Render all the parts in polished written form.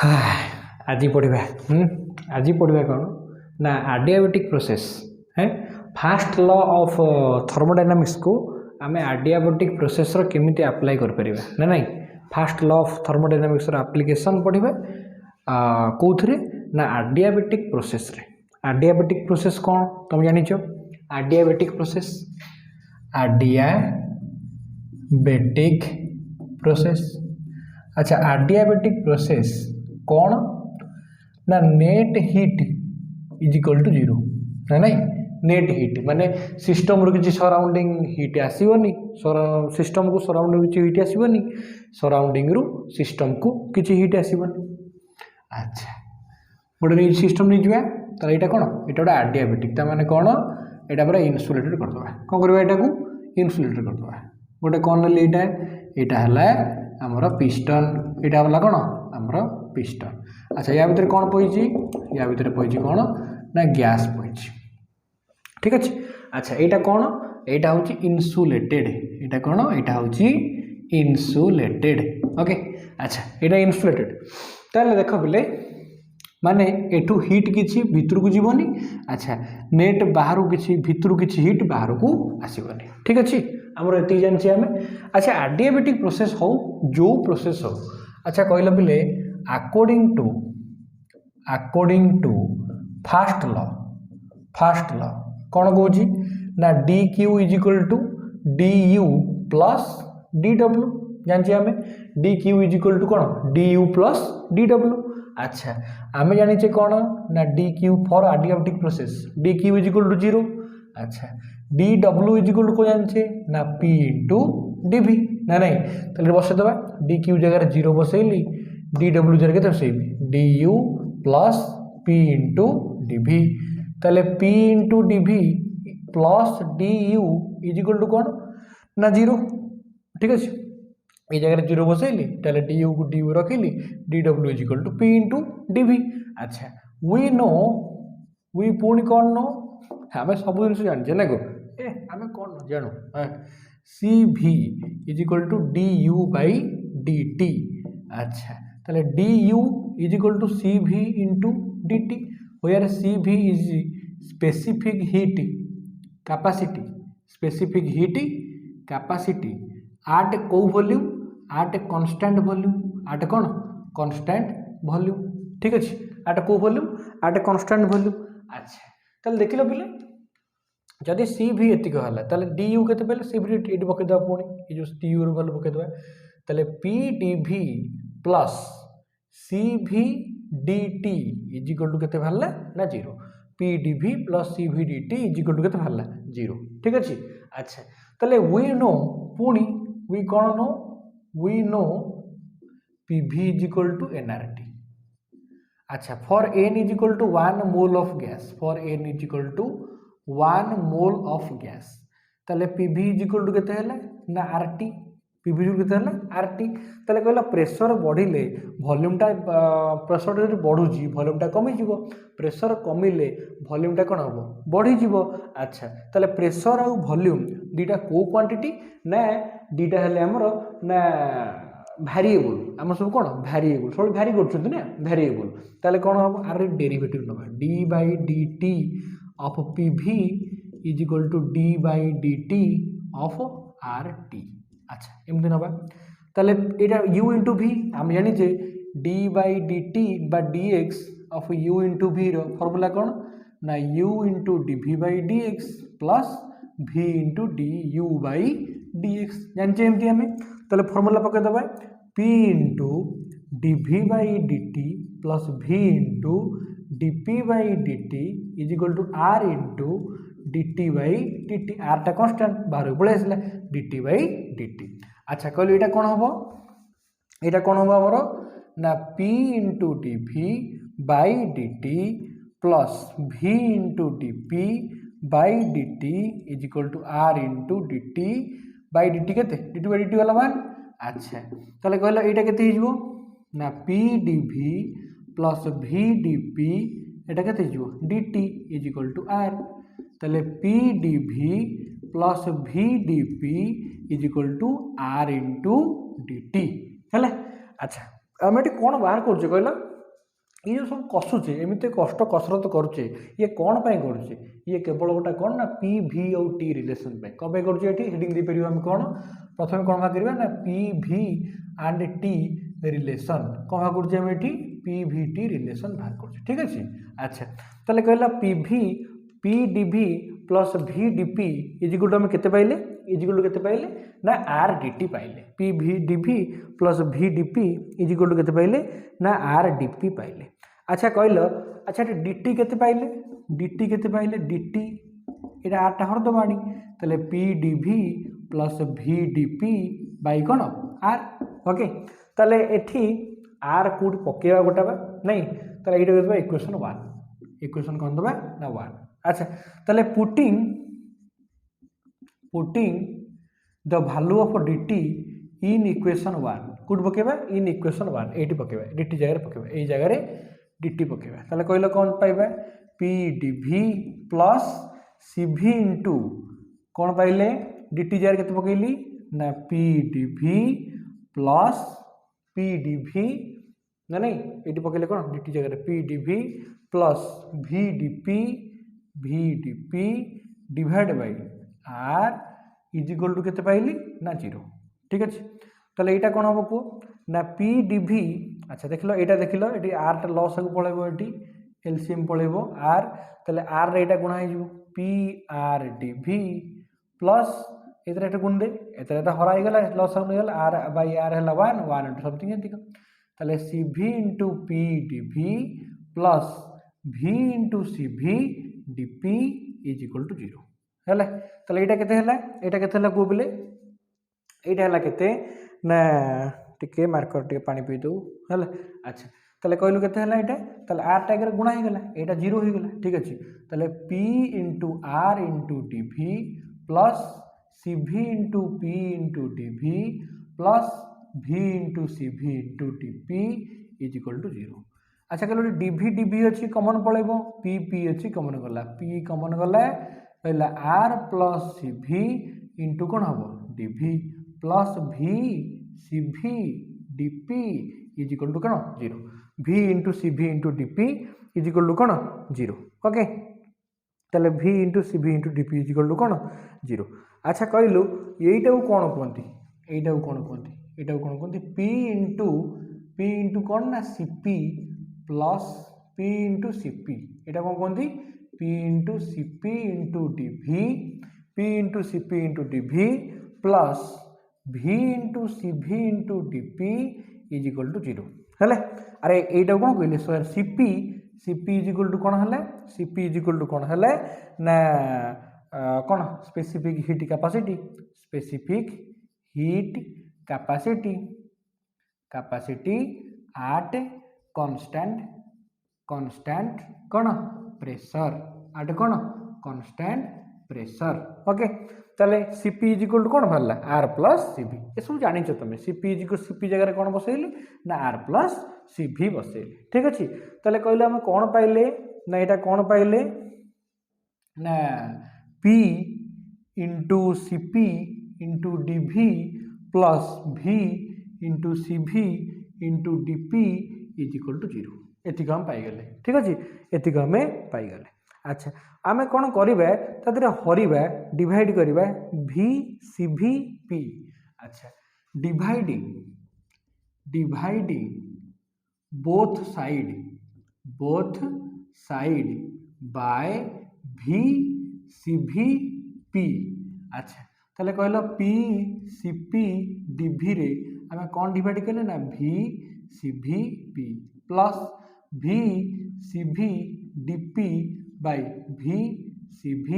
आज पढ़ा आज पढ़ा कौन ना एडियाबेटिक प्रोसेस है फास्ट लॉ ऑफ थर्मोडायनामिक्स को आम एडियाबेटिक प्रोसेस रो केमिति अप्लाई कर परिबा ना नहीं फास्ट लॉ ऑफ थर्मोडायनामिक्स रो एप्लीकेशन पढ़ा कौन ना एडियाबेटिक प्रोसेस रे एडियाबेटिक प्रोसेस कौन तुम जानिछ एडियाबेटिक प्रोसेस एडियाबेटिक प्रोसेस अच्छा एडियाबेटिक प्रोसेस कौन ना net heat is equal to zero ना नहीं नेट हीट माने सिस्टम रो किसी सराउंडिंग हीट आसीबनी सिस्टम को सराउंडिंग किसी हीट आसीबनी सराउंडिंग रो सिस्टम को किसी हीट आसीबनी अच्छा गोटे सिस्टम नहीं जावा तो यहाँ कौन ये गोटे एडियाबेटिक माने कौन यहाँ पूरा इन्सुलेटेड करदे कौन करवा यहाँ को इन्सुलेटेड करदे गोटे कौन ले यहाँ है आमर पिस्टन यहाँ है कौन आमर पिस्टन अच्छा या भितर कौन पड़ी या भितर पड़ी कौन ना गैस पड़ी ठीक अच्छे अच्छा यहाँ कौन यहाँ हूँ इन्सुलेटेड यहाँ कौन यहाँ हूँ इन्सुलेटेड ओके अच्छा यहाँ इन्सुलेटेड ताले देख पिले माने एठू हीट किसी भितर को जीवनी अच्छा नेट बाहर किसी भितर किसी हीट बाहर को आसबनी ठीक अच्छे आमर ये जानचे आम अच्छा एडियाबेटिक प्रोसेस हो जो प्रोसेस हो अच्छा कहला पिले अकॉर्डिंग टू फास्ट लॉ कौन कौची ना D Q is equal to D you plus D W जानचे आम D Q is equal to कौन D you plus D W अच्छा आम जाने कौन ना D Q for adiabatic process D Q is equal to zero अच्छा D W is equal to को जाने ना पी इंटू डी भी ना नहीं तो बसईदे डी क्यू जगह जीरो बसैली डी डब्ल्यू जगह के बसैबी D you plus P into D V ताले पी इंटू डी भी plus D you is equal to कौन ना जीरो ठीक अच्छे ये जगह जीरो बसैली ताले डी यू को डी यू रखिली d W is equal to p into D v अच्छा वी पुणी कौन नो आम सब जिन जाने ना को आम कौन जानू c v is equal to D you by D t अच्छा ताले d you is equal to c v into D t where c v is specific heat capacity at को volume at constant volume at कौन constant volume ठीक अच्छे आट को volume at constant volume अच्छा ताले देख लो पिले जदि सी भी एतिक है डी यू के सी भी ये पकईदे पुणी ये जो डी यू भैल्यू पकईदे ताले पी डी भी plus C V D T is equal to के ना जीरो पी डी भी plus C V D T is equal to के जीरो ठीक अच्छे अच्छा ताले वी नो पुणी वी कौन नो वी नो पी भी इज इक्वल टू एनआरटी अच्छा for N is equal to 1 mole of gas for N is equal to 1 mole of gas ताले पी भी इज इक्वल टू के ना RT P भी के RT ताले कहला प्रेशर बढ़िले वॉल्यूमटा प्रेशर जो बढ़ुची वॉल्यूमटा कमिज प्रेशर कमिले वॉल्यूमटा कौन हम बढ़ीज अच्छा ताले प्रेशर आउ वॉल्यूम दीटा को क्वांटिटी ना दीटा हेले हमर ना भैरिएबल आम सब कौन भैरिएबल सब भैरी कर भैरिएबल ताले कौन हम आर डेरिवेटिव नवा d by D t of p भी is equal to d by D t of r t अच्छा एमती नवा ताले यहाँ यू इंटू भी आम जाने डी बाई डी टी बा D X of U into V formula कौन ना यू इंटू डी भी बाई डी एक्स प्लस भी into D you by D X जाने एमती आम ताले फर्मूला पकईदे पी इंटू डी भी बाई डी टी प्लस भी into D P by D T is equal to are into D T by D T R टा constant बाहर पलि आसला D T by D t अच्छा कहली यहाँ कौन हम यहाँ कौन हम आमर ना पी इंटू डी भी बाई डी टी प्लस भी into D P by D T is equal to are into D T by D t के d T by D t वाला वन अच्छा ताले कहला यहाँ के ना पी डी भी प्लस भी डी पी एटा के d T is equal to r ताले पी डी भी प्लस भी D P is equal to are into D T है अच्छा आम ये कौन बाहर कर ये जो सब कसुचे एमती कष्ट कसरत करुचे ये कौन पाई करुचे ये केवल गोटे कौन ना पी भी और टी रिलेशन पे कौन पे करुचे ये हेडिंग दे परियो हम कौन प्रथम कौन भाग करबा ना पी भी एंड टी रिलेशन कौन भाग करुचे हम एठी पी भी टी रिलेशन भाग करुचे ठीक अछि अच्छा ताले कहला पी भी पी डी भी प्लस भी D P is equal to हम केते पाइले इज इक्वल टू केते पाइले ना आर डी टी पाइले पी भी डी भी प्लस भी D P is equal to केते पाइले ना आर डी पी पाइले अच्छा कहल अच्छा डी टी केते पाइले डी टी केते पाइले डी टी एटा आरटा हर दबाणी ताले पी डी भी प्लस भी डी पी बाई कोन आर ओके ताले एठी आर कोड पकेवा गोटा बा नहीं ताले एटा देबा इक्वेशन 1 इक्वेशन कोन दबा ना 1 अच्छा ताले putting the value of dt in equation 1 कोड पकेबा इन इक्वेशन 1 एटी पकेबा dt जगह पकेबा ए जगह dt पकेबा ताले कहलो कोन पाइबा p dv plus cv into कोन पाइले dt जगह केते पकेली ना p dv plus p dv ना नहीं एटी पकेले कोन dt जगह p dv plus v dp divide by r is equal to केते पाइली ना 0 ठीक अछि ताले एटा कोन हबो को ना p dv अच्छा देखलो एटा देखलो एटी r टा लॉस को पळेबो एटी एलसीएम पळेबो r ताले r रे एटा गुणा हिजो p r dv प्लस एतरा एटा गुण दे एतरा एटा हरा गेला लॉस हो गेला r बाय r हला 1 1 इनटू समथिंग एतिक ताले cv into p dv plus v into cv dp is equal to 0 हैला ताले एटा केते हला को बिले एटा हला केते ना टिके मार्कर टिके पानी पी दो हैला अच्छा ताले कहलु केते हला एटा ताले r टाइगर गुणा हे गेला एटा 0 हो गेला ठीक अछि ताले p into r into dv plus cv into p into dv plus v into cv into dp is equal to 0 अच्छा कहलो dv dv अछि कॉमन पळेबो p p अछि कॉमन गला p कॉमन गला पहला r प्लस cv इनटू कोन हबो dv plus v cv dp is equal to कोन 0 v into cv into dp is equal to कोन 0 ओके ताले v into cv into dp is equal to कोन 0 अच्छा कहलु एइटा कोन कोंती एइटा कोन कोंती p इनटू कोन ना cp plus p into cp एटा कोन कोंती p into cp into dv p into cp into dv plus v into cv into dp is equal to 0 हेले अरे एटा कोन कहले sir cp is equal to कोन हले cp इज इक्वल टू कोन हले ना कोन specific heat capacity at constant कोन प्रेशर एट कोन कांस्टेंट प्रेशर ओके ताले cp इज इक्वल टू कोन भरला r प्लस cv ए सब जानि छ तमे cp इज इक्वल cp जगह रे कोन बसैली ना r प्लस cv बसैली ठीक अछि ताले कहले हम कोन पाइले ना एटा कोन पाइले ना p into cp into dv plus v into cv into dp is equal to 0 एतिक हम पाई गले ठीक अछि एतिक हमें पाई गले अच्छा आमे कोन करिबा तदरे हरिबा डिवाइड करिबा v cv p अच्छा dividing both side by v cv p अच्छा ताले कहलो p cp dv रे आमे कोन डिवाइड करले ना v cv p plus v cv dp by v cv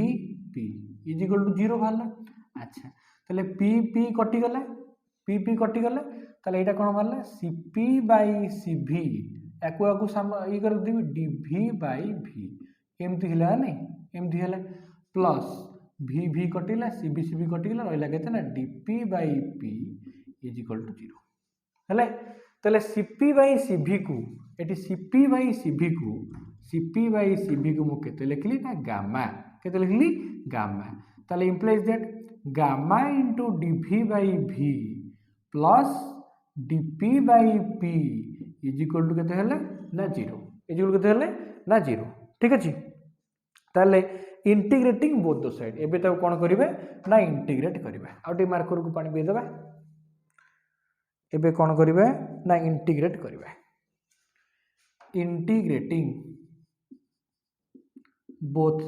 p is equal to 0 भाला अच्छा ताले p कटि गला ताले एटा कोन भाला cp बाय cv एको ई कर दिबी dv बाय v एमती हिला नै एमती हिला प्लस v कटिला cv कटिला रहला केते ना dp by p is equal to 0 हले ताले cp बाय cv को एटी cp बाय cv को मु केते लिखली ना गामा केते लिखली गामा ताले implies that gamma into dv by v plus dp by p is equal to केते हले ना 0 इजिकल केते हेले ना 0 ठीक अछि ताले इंटीग्रेटिंग बोथ द साइड एबे ताको कोन करिवे ना इंटीग्रेट करिवे आउटे मार्कर को पानी बे देबा एबे कोन करिवे ना इंटीग्रेट करिवे इंटीग्रेटिंग both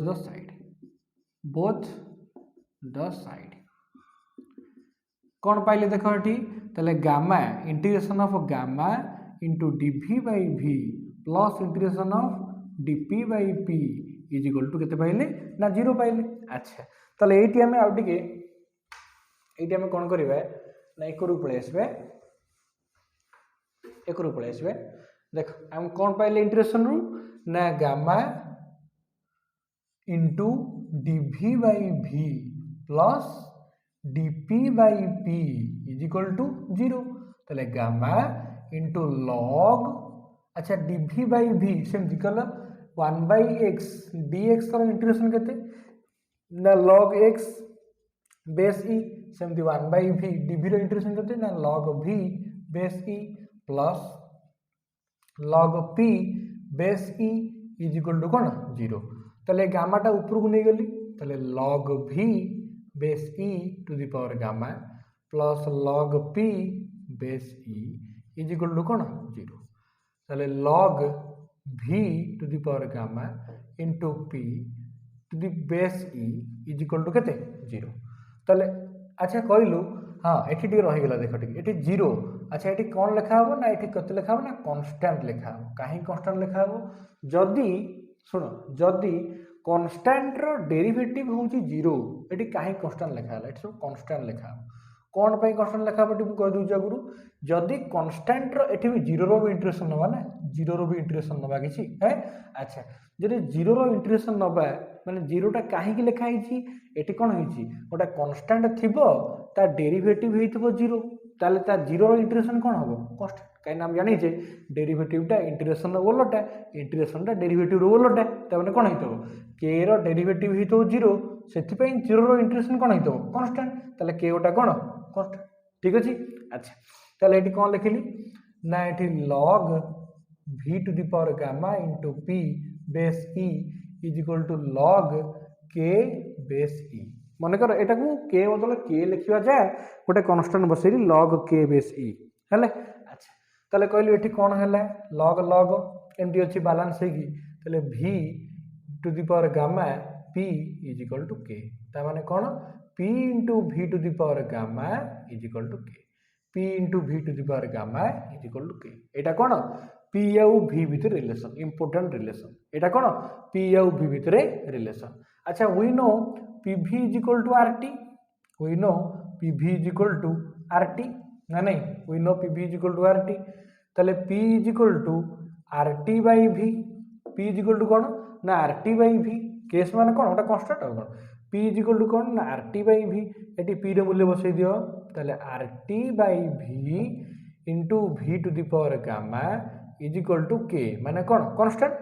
the side कौन पाइले देखो एठी तले gamma integration of gamma into dv by v plus integration of dp by p is equal to केते पाइले ना 0 पाइले अच्छा तले एठी हमें आउ टिके एठी हमें कोन करिवे ना एकरु पळे आसबे देख हम कौन पाइले इंटीग्रेशन रु ना gamma into dv by v plus dp by p is equal to 0 तले गामा इंटू लॉग अच्छा dv by v सेम दिकल 1 by x dx का इंटीग्रेशन केते ना log x base e same 1 by v dv रो integration केते ना log v base e plus log p base e is equal to कोन 0 तले गामा टा ऊपर को नहीं गली तले log v base e to the power gamma plus log p base e is equal to कोन 0 तले log v to the power gamma into p to the base e is equal to केते 0 तले अच्छा कहलु हां एठी T रहि गेला देखो टी एठी 0 अच्छा एठी कोन लिखा हो ना एठी कते लिखा हो ना कांस्टेंट लिखा हो काहे कांस्टेंट लिखा हो जदी सुनो जदी कांस्टेंट रो डेरिवेटिव होची 0 एटी काहे कांस्टेंट लिखा हला एटी सब कांस्टेंट लिखा कोन पई कांस्टेंट लिखा बटी मु कह दउ जगुरु जदी कांस्टेंट रो एटी भी 0 रो भी इंटीग्रेशन नबा ना 0 रो भी इंटीग्रेशन नबा किछि है अच्छा जदी 0 रो इंटीग्रेशन नबा माने 0 टा काहे कि लिखा हिची एटी कोन हिची ओटा कांस्टेंट थिबो ता डेरिवेटिव हेइथबो 0 ताले ता 0 रो इंटीग्रेशन कोन हबो कांस्टेंट काई नाम जानि जे डेरिवेटिव टा इंटीग्रेशन रो ओलटा इंटीग्रेशन टा डेरिवेटिव रो ओलटा त माने कोन हितबो k रो डेरिवेटिव हितो 0 सेति पई 0 रो इंटीग्रेशन कोन हितो कांस्टेंट ताले k ओटा कोन कांस्टेंट ठीक अछि अच्छा ताले एटी कोन लिखिली ना एटी log v to the power gamma into p base e is equal to log k base e माने कर एटा को k बदल k लिखिवा जाय गोटे कांस्टेंट बसेरी log k बेस e हले अच्छा ताले कहलु एठी कोन हला log log एमडी अछि बैलेंस हेगी ताले v to the power gamma p is equal to k ता माने कोन p into v to the power gamma is equal to k p into v to the power gamma is equal to k एटा कोन p आउ v भितर relation important relation एटा कोन p आउ v भितर रिलेशन अच्छा we know pv is equal to rt we know pv is equal to rt ना नहीं we know pv is equal to rt ताले p is equal to rt by v p is equal to कोन ना rt by v case माने कोन ओटा constant हो कोन p is equal to कोन ना rt बाय v एटी p रे मूल्य बसै दियो ताले rt by v into v to the power gamma is equal to k माने कोन कांस्टेंट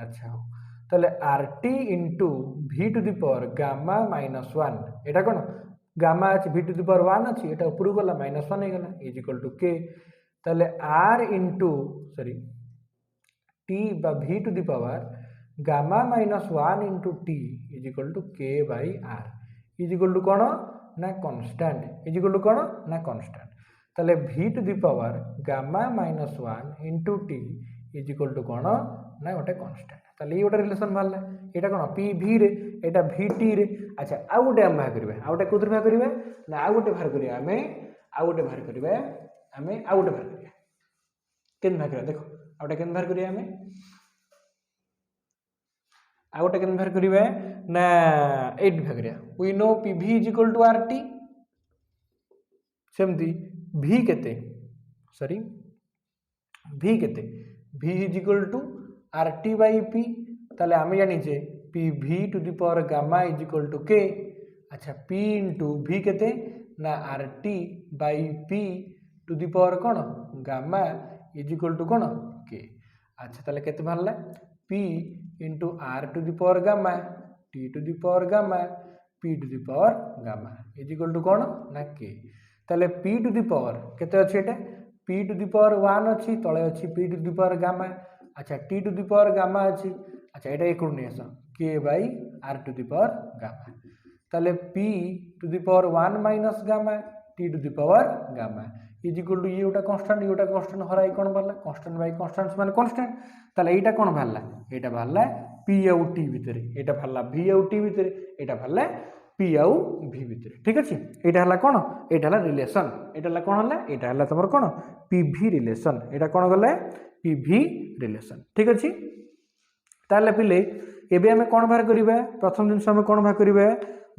अच्छा हो ताले rt into v to the power gamma minus 1 एटा कोन गामा अछि v टू द पावर 1 अछि एटा ऊपर गला माइनस 1 हे गला इज इक्वल टू k ताले r इनटू सॉरी t बा v to the power gamma minus 1 into t is equal to k by r is equal to कोन ना कांस्टेंट इज इक्वल टू कोन ना कांस्टेंट ताले v to the power gamma minus 1 into t is equal to कोन ना गोटे constant ताले ये गोटे रिलेशन बाहरला एटा कोन p v रे एटा v t रे अच्छा आ गोटे हम बाहर करबे आ गोटे कोथर बाहर करबे ना आ गोटे बाहर करिया हमें आ गोटे बाहर करबे हमें आ गोटे बाहर करिया केन बाहर करिया देखो आ गोटे केन बाहर करिया हमें आ गोटे केन बाहर करबे ना 8 बाहर करिया we know pv is equal to rt सेमती v केते सॉरी v केते v is equal to rt by p ताले आमे जानि जे pv to the power gamma is equal to k अच्छा p इनटू v केते ना rt by p to the power कोन गामा इज इक्वल टू कोन k अच्छा ताले केते बाहरला p into r to the power gamma t to the power gamma p to the power gamma is equal to कोन ना k ताले p to the power केते अछि एटा p टू द पावर 1 अछि तळे अछि p to the power gamma अच्छा t to the power gamma अच्छी अच्छा यहाँ एक k by r to the power gamma ताले p to the power 1 minus gamma t to the power gamma is equal to ये गोटा constant हराई कौन बाहर कन्स्टांट बाई कन्स्टांट माने कन्स्टांट ताले एटा कौन बाहरला एटा बाहरला पी आउ टी भितर एटा बाहरला भी आउ टी भितर एटा बाहरला पी आउ भी भितर ठीक अच्छे यहाँ है कौन यहाँ है रिलेसन यहाँ कौन है यहाँ है तुम कौन पीवी रिलेसन यहाँ कौन गला पीवी रिलेसन ठीक अच्छे ताले पिले एबे हमें कौन बाहर करवा प्रथम जिनस आम कौन बाहर करवा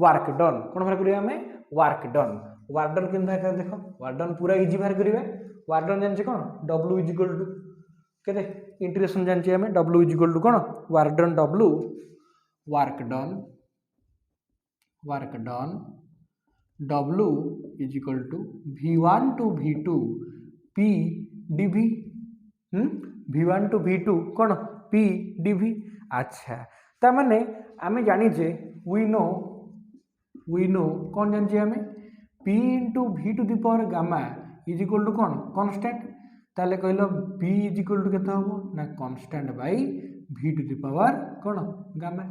वर्क डन कौन बाहर करवा आम वर्क डन केम बाहर कर देख वर्क डन पूरा इजी बाहर करवा वर्क डन जानचे कौन डब्ल्यू इज इक्वल टू केते इंटीग्रेशन जानचे आम डब्ल्यू इज इक्वल टू कौन work done W work done W is equal to v1 to v2 p dv v1 to v2 कौन p dv अच्छा तामाने आमे जानिचे वी नो कौन जानचे आमे p into v to the power gamma is equal to कौन constant ताले कहलो p is equal to केते हबो ना constant by v to the power कौन गामा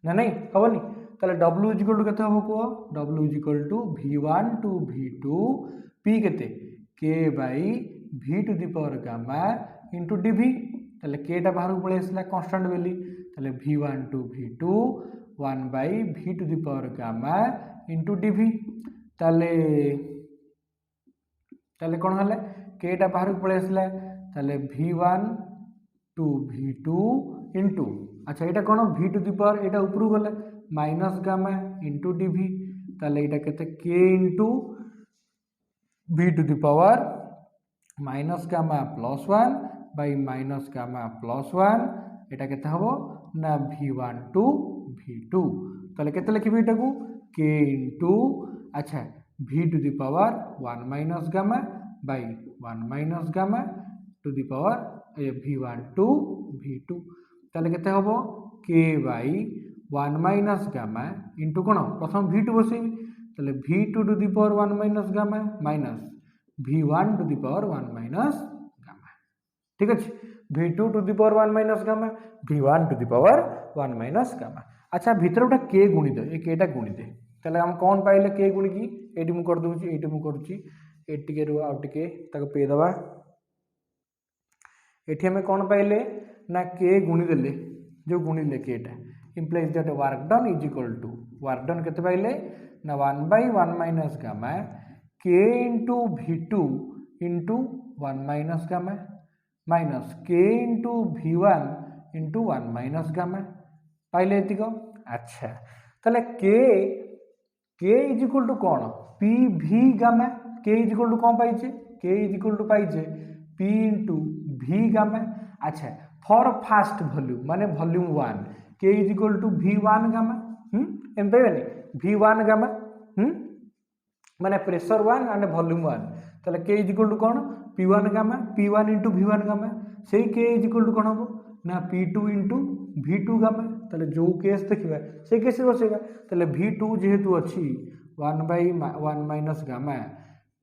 ना नहीं हबनी ताले w इज इक्वल टू केते हबो को w is equal to v1 to v2 p केते k by v to the power gamma into dv ताले k टा बाहर पळे आसला कांस्टेंट वैली ताले v1 to v2 1 by v to the power gamma into dv ताले ताले कौन हला k टा बाहर पळे आसला ताले v1 टू v2 इंटू अच्छा यहाँ कौन v टू दी पावर यहाँ ऊपर गला माइनस गामा इंटू dv ताले यहाँ केते k into v to the power minus gamma plus 1 by minus gamma plus 1 यहाँ केते हबो ना v1 टू v2 ताले केते लिखिबे एटा को k इंटू अच्छा v to the power 1 minus gamma by 1 minus gamma to the power v1 to v2 ताले केते हबो k by 1 minus gamma into कौन प्रथम v2 बसई ताले v2 to the power 1 minus gamma minus v1 to the power 1 minus gamma ठीक अच्छे v2 to the power 1 minus gamma v1 to the power 1 minus gamma अच्छा भीतर गोटे k गुणित ये k टा गुणित ताले हम कौन पाइले k गुणिकी एटी मु कर दूची एटी मु करूची एटी रू आउ टिके ताको पे दबा एठी हमें कौन पाइले ना k गुणी देले जो गुणिले k टा implies that work done is equal to work done केते पाइले ना 1 by 1 minus gamma k into v2 into 1 minus gamma minus k into v1 into 1 minus gamma पाइले एतिको अच्छा ताले k is equal to कौन p v gamma k is equal to कौन पाइचे k is equal to पाइचे p into v gamma अच्छा for first volume माने volume 1 k is equal to v1 gamma एम पाइबेनी v1 gamma माने pressure 1 and volume 1 ताले k is equal to कौन p1 gamma p1 into v1 gamma सेही k is equal to कौन हो ना p2 into v2 gamma ताले जो केस देखिबा से केस बसेगा ताले v2 जेहेतु अछि 1 by 1 minus gamma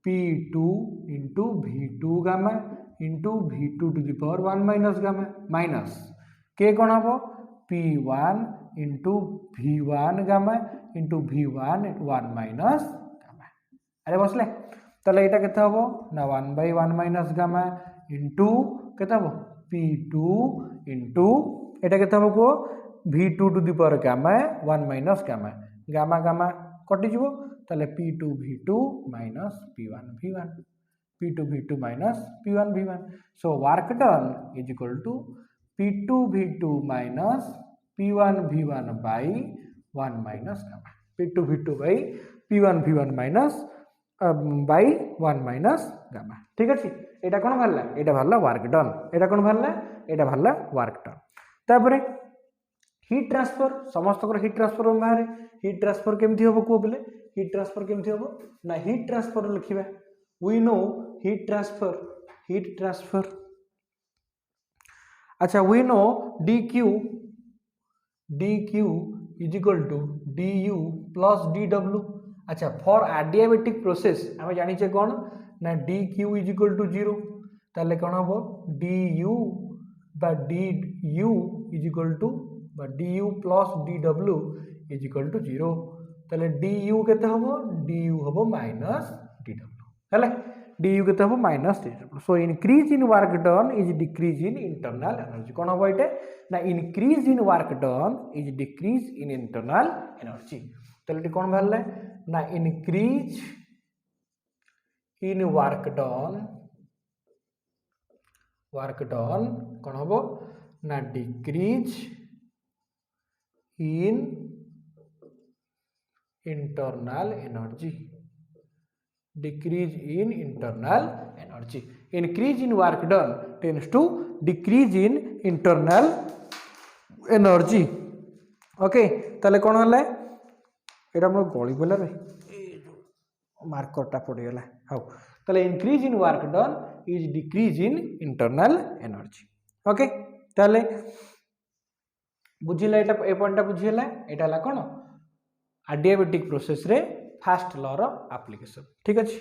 p2 into v2 gamma into v2 to the power 1 minus gamma minus k कौन हो p1 into v1 gamma into v1 1 minus gamma अरे बसले ताले एटा केते हबो ना 1 by 1 minus gamma into केते हबो p2 into एटा केते हबो को v2 to the power gamma 1 minus gamma gamma gamma कटि जिवो ताले p2 v2 minus p1 v1 p2 v2 minus p1 v1 so work done is equal to p2 v2 minus p1 v1 by 1 minus gamma p2 v2 by p1 v1 minus by 1 minus gamma ठीक अछि एटा कोन भरला एटा भरला work done एटा कोन भरला एटा भरला work done तापरे heat transfer समस्त को हीट ट्रांसफर बाहर हीट ट्रांसफर केमथि होबो को बोले हीट ट्रांसफर केमथि होबो ना हीट ट्रांसफर लिखिबा वी नो हीट ट्रांसफर अच्छा we know dq is equal to du plus dw अच्छा फॉर एडियाबेटिक प्रोसेस आम जानिचे कौन ना dq is equal to 0 ताले कौन हम du बा d you is equal to बा d you plus D W is equal to 0 ताले डी यू केते हबो डी यू हबो माइनस डी डब्ल्यू हेले डी यू केते हबो माइनस डी डब्ल्यू so increase in work done is decrease in internal energy कोन हबो एटे ना increase in work done is decrease in internal energy ताले एटी कोन भाले ना इंक्रीज इन वर्क डन कौन हम ना decrease in internal energy increase in work done tends to decrease in internal energy okay ताले कौन है एटा मोर गली गला रे मार्करटा पड़गला हाँ ताले increase in work done is decrease in internal energy okay ताले बुझिला एटा ए पॉइंटटा बुझिला एटा ला कोन एडियाबेटिक प्रोसेस रे फास्ट लॉ रो एप्लीकेशन ठीक अछि।